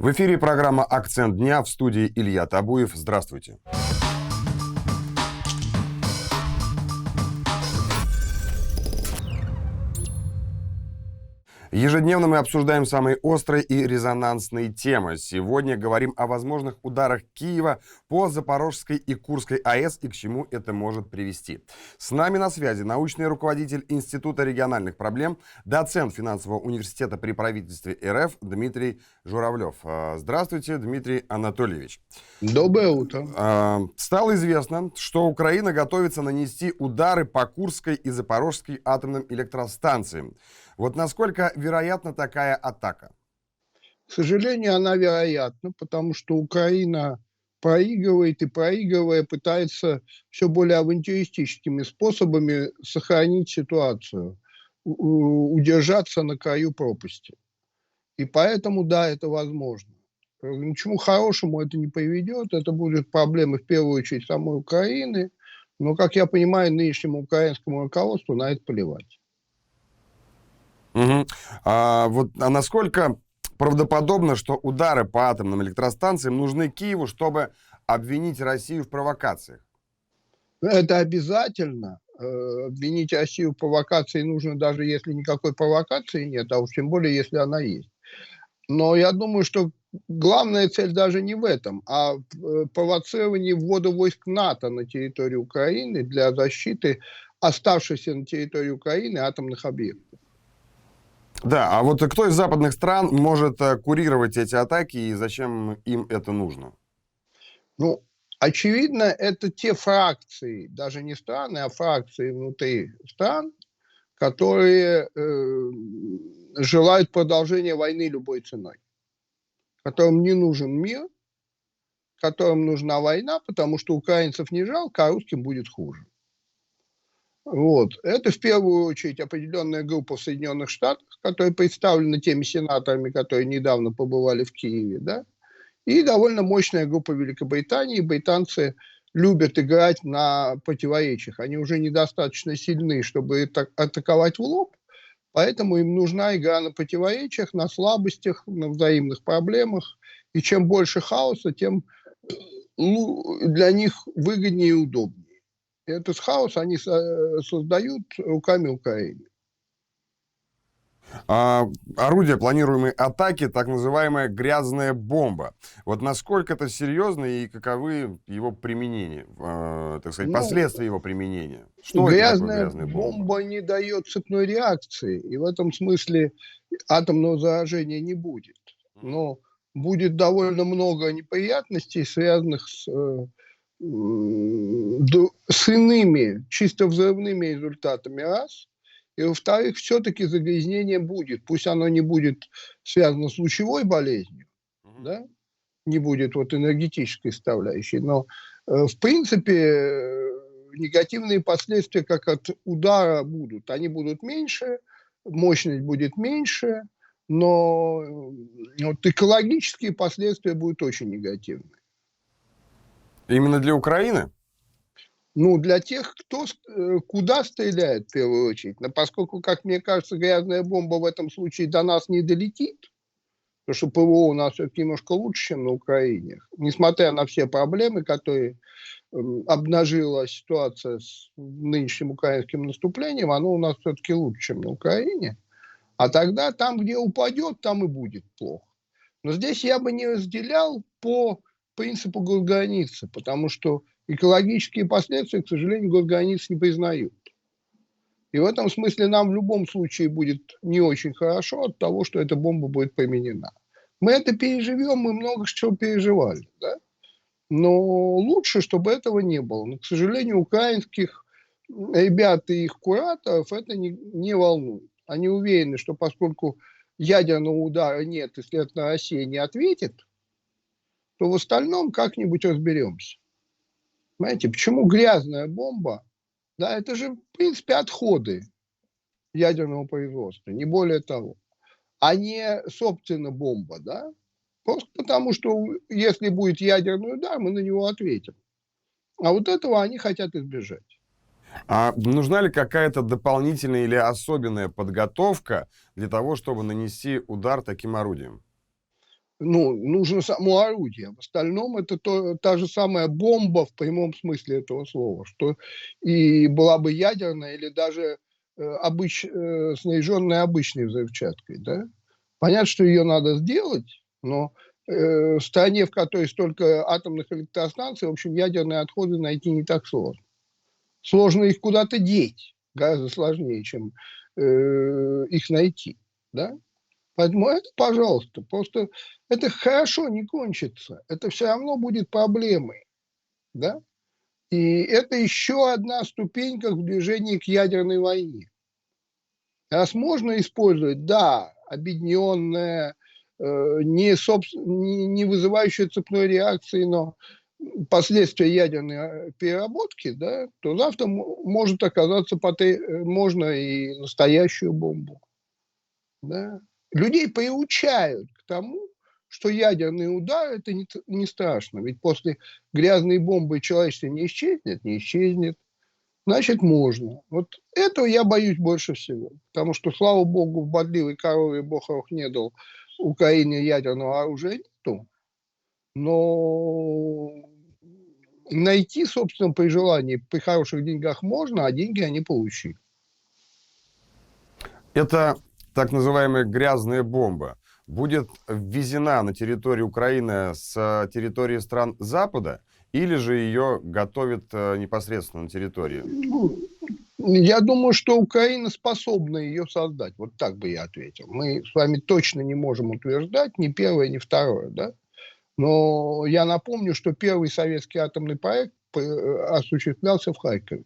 В эфире программа «Акцент дня», в студии Илья Табуев. Здравствуйте. Ежедневно мы обсуждаем самые острые и резонансные темы. Сегодня говорим о возможных ударах Киева по Запорожской и Курской АЭС и к чему это может привести. С нами на связи научный руководитель Института региональных проблем, доцент финансового университета при правительстве РФ Дмитрий Журавлев. Здравствуйте, Дмитрий Анатольевич. Доброе утро. Стало известно, что Украина готовится нанести удары по Курской и Запорожской атомным электростанциям. Вот насколько вероятна такая атака? К сожалению, она вероятна, потому что Украина проигрывает и, проигрывая, пытается все более авантюристическими способами сохранить ситуацию, удержаться на краю пропасти. И поэтому, да, это возможно. Ничему хорошему это не приведет, это будут проблемы в первую очередь самой Украины, но, как я понимаю, нынешнему украинскому руководству на это плевать. А насколько правдоподобно, что удары по атомным электростанциям нужны Киеву, чтобы обвинить Россию в провокациях? Это обязательно. Обвинить Россию в провокации нужно, даже если никакой провокации нет, а уж тем более, если она есть. Но я думаю, что главная цель даже не в этом, а в провоцировании ввода войск НАТО на территорию Украины для защиты оставшихся на территории Украины атомных объектов. Да, а вот кто из западных стран может курировать эти атаки и зачем им это нужно? Ну, очевидно, это те фракции, даже не страны, а фракции внутри стран, которые желают продолжения войны любой ценой, которым не нужен мир, которым нужна война, потому что украинцев не жалко, а русским будет хуже. Вот. Это в первую очередь определенная группа в Соединенных Штатах, которая представлена теми сенаторами, которые недавно побывали в Киеве, да? И довольно мощная группа Великобритании. Британцы любят играть на противоречиях. Они уже недостаточно сильны, чтобы атаковать в лоб, поэтому им нужна игра на противоречиях, на слабостях, на взаимных проблемах. И чем больше хаоса, тем для них выгоднее и удобнее. Этот хаос они создают руками Украины. Орудие планируемой атаки, так называемая грязная бомба. Вот насколько это серьезно и каковы его применения, так сказать, последствия его применения? Что это такое грязная бомба? Не дает цепной реакции, и в этом смысле атомного заражения не будет. Но будет довольно много неприятностей, связанных с иными, чисто взрывными результатами, раз. И, во-вторых, все-таки загрязнение будет. Пусть оно не будет связано с лучевой болезнью, да? Не будет вот энергетической составляющей, но, в принципе, негативные последствия, как от удара, будут. Они будут меньше, мощность будет меньше, но вот экологические последствия будут очень негативные. Именно для Украины? Ну, для тех, кто куда стреляет в первую очередь. Но поскольку, как мне кажется, грязная бомба в этом случае до нас не долетит, потому что ПВО у нас все-таки немножко лучше, чем на Украине, несмотря на все проблемы, которые обнажила ситуация с нынешним украинским наступлением, оно у нас все-таки лучше, чем на Украине. А тогда там, где упадет, там и будет плохо. Но здесь я бы не разделял по принципу госграницы, потому что экологические последствия, к сожалению, госграниц не признают. И в этом смысле нам в любом случае будет не очень хорошо от того, что эта бомба будет применена. Мы это переживем, мы много чего переживали, да? Но лучше, чтобы этого не было. Но, к сожалению, украинских ребят и их кураторов это не волнует. Они уверены, что поскольку ядерного удара нет, и, следовательно, Россия не ответит, то в остальном как-нибудь разберемся. Понимаете, почему грязная бомба? Да, это же, в принципе, отходы ядерного производства, не более того. А не, собственно, бомба, да? Просто потому, что если будет ядерный удар, мы на него ответим. А вот этого они хотят избежать. А нужна ли какая-то дополнительная или особенная подготовка для того, чтобы нанести удар таким орудием? Ну, нужно само орудие. В остальном это та же самая бомба в прямом смысле этого слова, что и была бы ядерная или даже снаряженная обычной взрывчаткой. Да? Понятно, что ее надо сделать, но в стране, в которой столько атомных электростанций, в общем, ядерные отходы найти не так сложно. Сложно их куда-то деть, гораздо сложнее, чем их найти. Да? Поэтому это, пожалуйста, просто это хорошо не кончится. Это все равно будет проблемой. Да? И это еще одна ступенька в движении к ядерной войне. Раз можно использовать, да, объединенное, не вызывающее цепной реакции, но последствия ядерной переработки, да, то завтра может оказаться можно и настоящую бомбу. Да. Людей приучают к тому, что ядерный удар – это не страшно. Ведь после грязной бомбы человечество не исчезнет, не исчезнет. Значит, можно. Вот этого я боюсь больше всего. Потому что, слава богу, в бодливой корове Бог не дал Украине ядерного оружия нету. Но найти, собственно, при желании, при хороших деньгах можно, а деньги они получили. Это так называемая грязная бомба будет ввезена на территорию Украины с территории стран Запада, или же ее готовят непосредственно на территории? Я думаю, что Украина способна ее создать. Вот так бы я ответил. Мы с вами точно не можем утверждать ни первое, ни второе. Да? Но я напомню, что первый советский атомный проект осуществлялся в Харькове.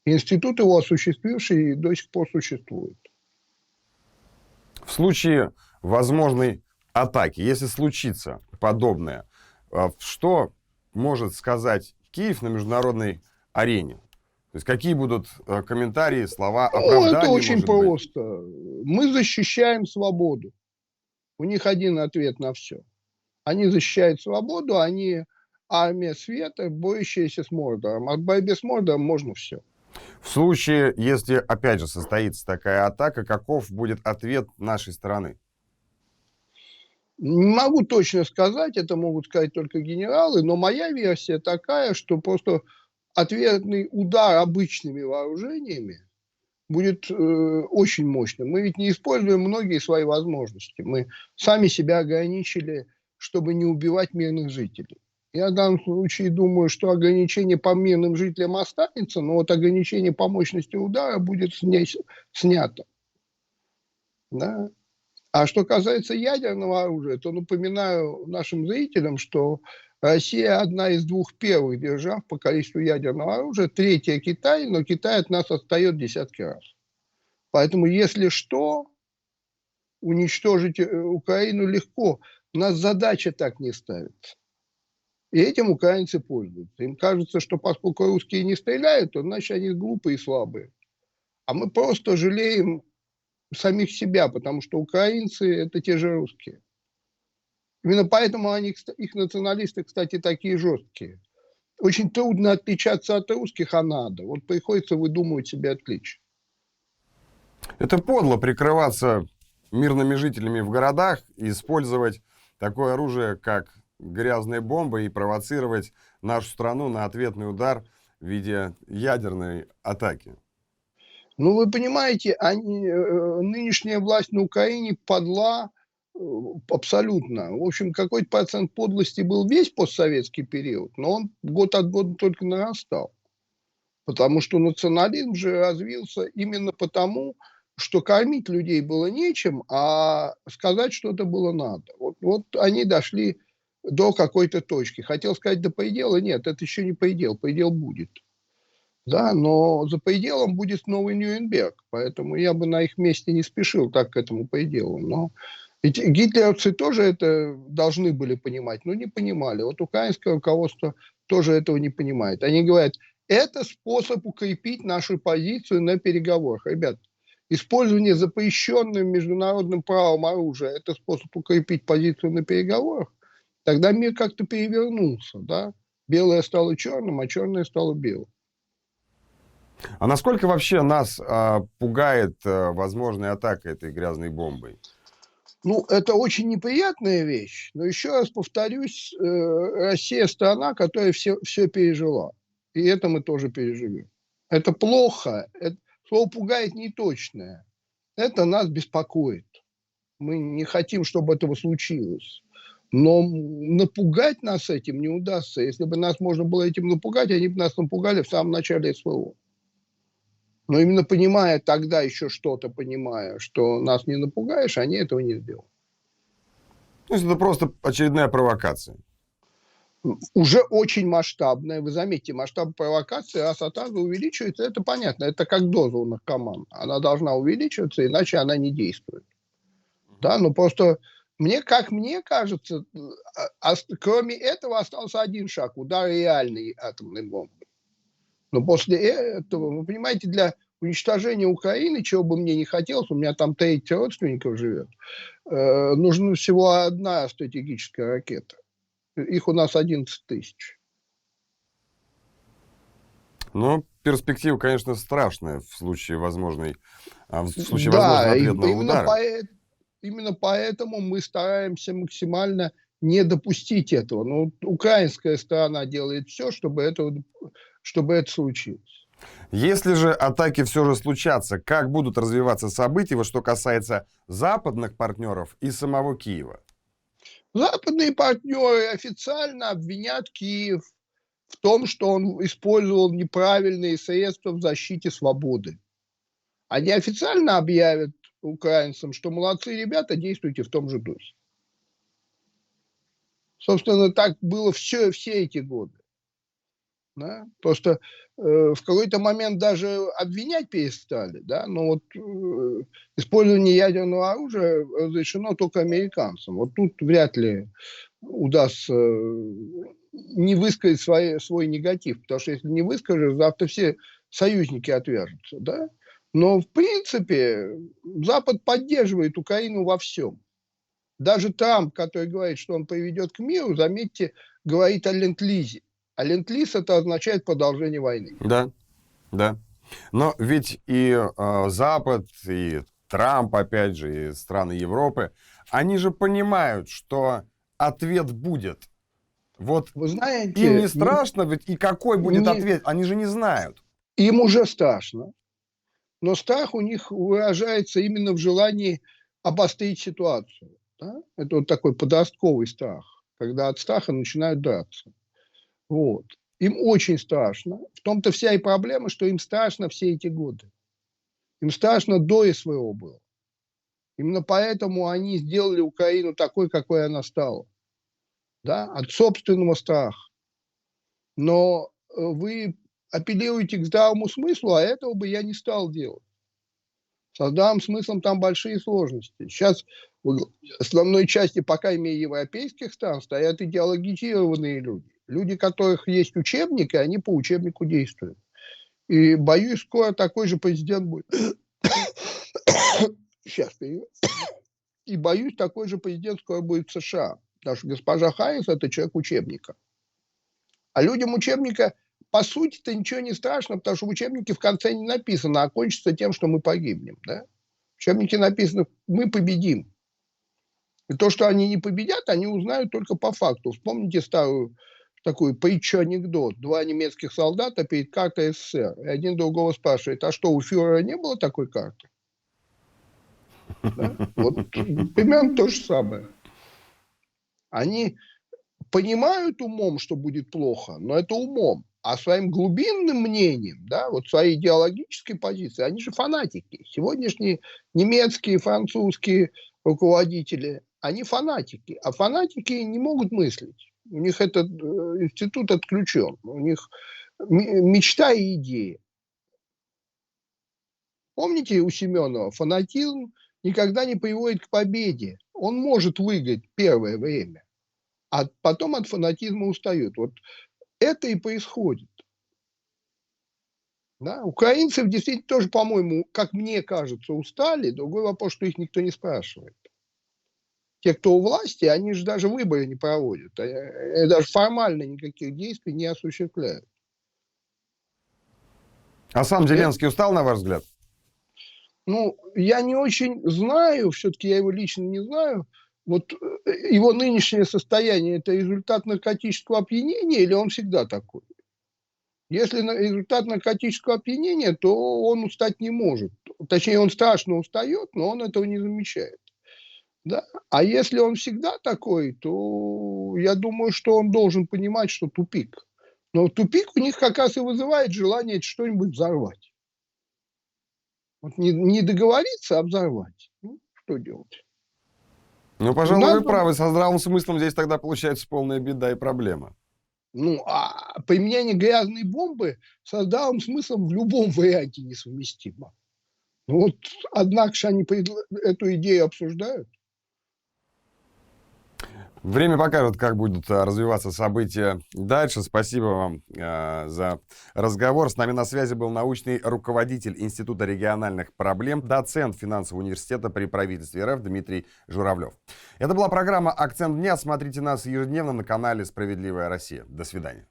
Институт его осуществивший до сих пор существует. В случае возможной атаки, если случится подобное, что может сказать Киев на международной арене? То есть какие будут комментарии, слова оправдания, это очень может быть? просто. Мы защищаем свободу. У них один ответ на все. Они защищают свободу, они армия света, борющаяся с Мордором. От борьбы с Мордором можно все. В случае, если, опять же, состоится такая атака, каков будет ответ нашей стороны? Не могу точно сказать, это могут сказать только генералы, но моя версия такая, что просто ответный удар обычными вооружениями будет очень мощным. Мы ведь не используем многие свои возможности. Мы сами себя ограничили, чтобы не убивать мирных жителей. Я в данном случае думаю, что ограничение по мирным жителям останется, но вот ограничение по мощности удара будет снято. Да? А что касается ядерного оружия, то напоминаю нашим зрителям, что Россия одна из двух первых держав по количеству ядерного оружия, третья Китай, но Китай от нас отстает десятки раз. Поэтому, если что, уничтожить Украину легко. У нас задача так не ставится. И этим украинцы пользуются. Им кажется, что поскольку русские не стреляют, то значит они глупые и слабые. А мы просто жалеем самих себя, потому что украинцы – это те же русские. Именно поэтому их националисты, кстати, такие жесткие. Очень трудно отличаться от русских, а надо. Вот приходится выдумывать себе отличия. Это подло прикрываться мирными жителями в городах и использовать такое оружие, как грязная бомба, и провоцировать нашу страну на ответный удар в виде ядерной атаки. Ну, вы понимаете, нынешняя власть на Украине подла абсолютно. В общем, какой-то процент подлости был весь постсоветский период, но он год от года только нарастал. Потому что национализм же развился именно потому, что кормить людей было нечем, а сказать что-то было надо. Вот они дошли до какой-то точки. Хотел сказать до предела, нет, это еще не предел, предел будет. Да, но за пределом будет новый Нюрнберг, поэтому я бы на их месте не спешил так к этому пределу. Но ведь гитлеровцы тоже это должны были понимать, но не понимали. Вот украинское руководство тоже этого не понимает. Они говорят, это способ укрепить нашу позицию на переговорах. Ребят, использование запрещенным международным правом оружия – это способ укрепить позицию на переговорах. Тогда мир как-то перевернулся. Да? Белое стало черным, а черное стало белым. А насколько вообще нас пугает возможная атака этой грязной бомбой? Ну, это очень неприятная вещь, но еще раз повторюсь, Россия страна, которая все пережила. И это мы тоже переживем. Это плохо, слово «пугает» неточное. Это нас беспокоит. Мы не хотим, чтобы этого случилось. Но напугать нас этим не удастся. Если бы нас можно было этим напугать, они бы нас напугали в самом начале СВО. Но именно понимая тогда еще что-то, понимая, что нас не напугаешь, они этого не сделают. То есть это просто очередная провокация. Уже очень масштабная. Вы заметите, масштаб провокации раз от раза увеличивается. Это понятно. Это как доза у наркомана. Она должна увеличиваться, иначе она не действует. Да, но просто мне кажется, кроме этого остался один шаг. Удар реальной атомной бомбы. Но после этого, вы понимаете, для уничтожения Украины, чего бы мне не хотелось, у меня там 3 родственников живет, нужна всего одна стратегическая ракета. Их у нас 11 тысяч. Но перспектива, конечно, страшная в случае возможного Да, ответного удара. именно поэтому мы стараемся максимально не допустить этого. Но украинская сторона делает все, чтобы это случилось. Если же атаки все же случатся, как будут развиваться события, вот что касается западных партнеров и самого Киева? Западные партнеры официально обвинят Киев в том, что он использовал неправильные средства в защите свободы. Они официально объявят украинцам, что молодцы ребята, действуйте в том же духе. Собственно, так было все эти годы. Да? Просто в какой-то момент даже обвинять перестали. Да? Но вот использование ядерного оружия разрешено только американцам. Вот тут вряд ли удастся не высказать свой негатив, потому что если не выскажешь, завтра все союзники отвяжутся. Да? Но, в принципе, Запад поддерживает Украину во всем. Даже Трамп, который говорит, что он приведет к миру, заметьте, говорит о ленд-лизе. А ленд-лиз это означает продолжение войны. Да, да. Но ведь и Запад, и Трамп, опять же, и страны Европы, они же понимают, что ответ будет. Вот Вы знаете, им не страшно, ведь и какой будет ответ, они же не знают. Им уже страшно. Но страх у них выражается именно в желании обострить ситуацию. Да? Это вот такой подростковый страх, когда от страха начинают драться. Вот. Им очень страшно. В том-то вся и проблема, что им страшно все эти годы. Им страшно до СВО было. Именно поэтому они сделали Украину такой, какой она стала. Да? От собственного страха. Но вы апеллируете к здравому смыслу, а этого бы я не стал делать. Со здравым смыслом там большие сложности. Сейчас в основной части, по крайней мере, европейских стран стоят идеологизированные люди. Люди, у которых есть учебник, и они по учебнику действуют. И боюсь, скоро такой же президент будет. Сейчас. И боюсь, такой же президент скоро будет в США. Потому что госпожа Харрис – это человек учебника. А людям учебника, по сути-то, ничего не страшно, потому что в учебнике в конце не написано, а кончится тем, что мы погибнем. Да? В учебнике написано «мы победим». И то, что они не победят, они узнают только по факту. Вспомните старую такую притчу-анекдот. 2 немецких солдата перед картой СССР. И один другого спрашивает, а что, у фюрера не было такой карты? Да? Вот примерно то же самое. Они понимают умом, что будет плохо, но это умом. А своим глубинным мнением, да, вот своей идеологической позиции, они же фанатики. Сегодняшние немецкие, французские руководители, они фанатики. А фанатики не могут мыслить. У них этот институт отключен. У них мечта и идея. Помните у Семенова, фанатизм никогда не приводит к победе. Он может выиграть первое время, а потом от фанатизма устают. Вот это и происходит. Да? Украинцы действительно тоже, по-моему, как мне кажется, устали. Другой вопрос, что их никто не спрашивает. Те, кто у власти, они же даже выборы не проводят. Даже формально никаких действий не осуществляют. А сам Зеленский устал, на ваш взгляд? Ну, я не очень знаю, все-таки я его лично не знаю. Вот его нынешнее состояние – это результат наркотического опьянения или он всегда такой? Если результат наркотического опьянения, то он устать не может. Точнее, он страшно устает, но он этого не замечает. Да? А если он всегда такой, то я думаю, что он должен понимать, что тупик. Но тупик у них как раз и вызывает желание что-нибудь взорвать. Вот не договориться, а взорвать. Ну, что делать? Ну, У пожалуй, нас, вы правы. Со здравым смыслом здесь тогда получается полная беда и проблема. ну, а применение грязной бомбы со здравым смыслом в любом варианте несовместимо. Ну, вот, однако же они эту идею обсуждают. Время покажет, как будут развиваться события дальше. Спасибо вам за разговор. С нами на связи был научный руководитель Института региональных проблем, доцент финансового университета при правительстве РФ Дмитрий Журавлев. Это была программа «Акцент дня». Смотрите нас ежедневно на канале «Справедливая Россия». До свидания.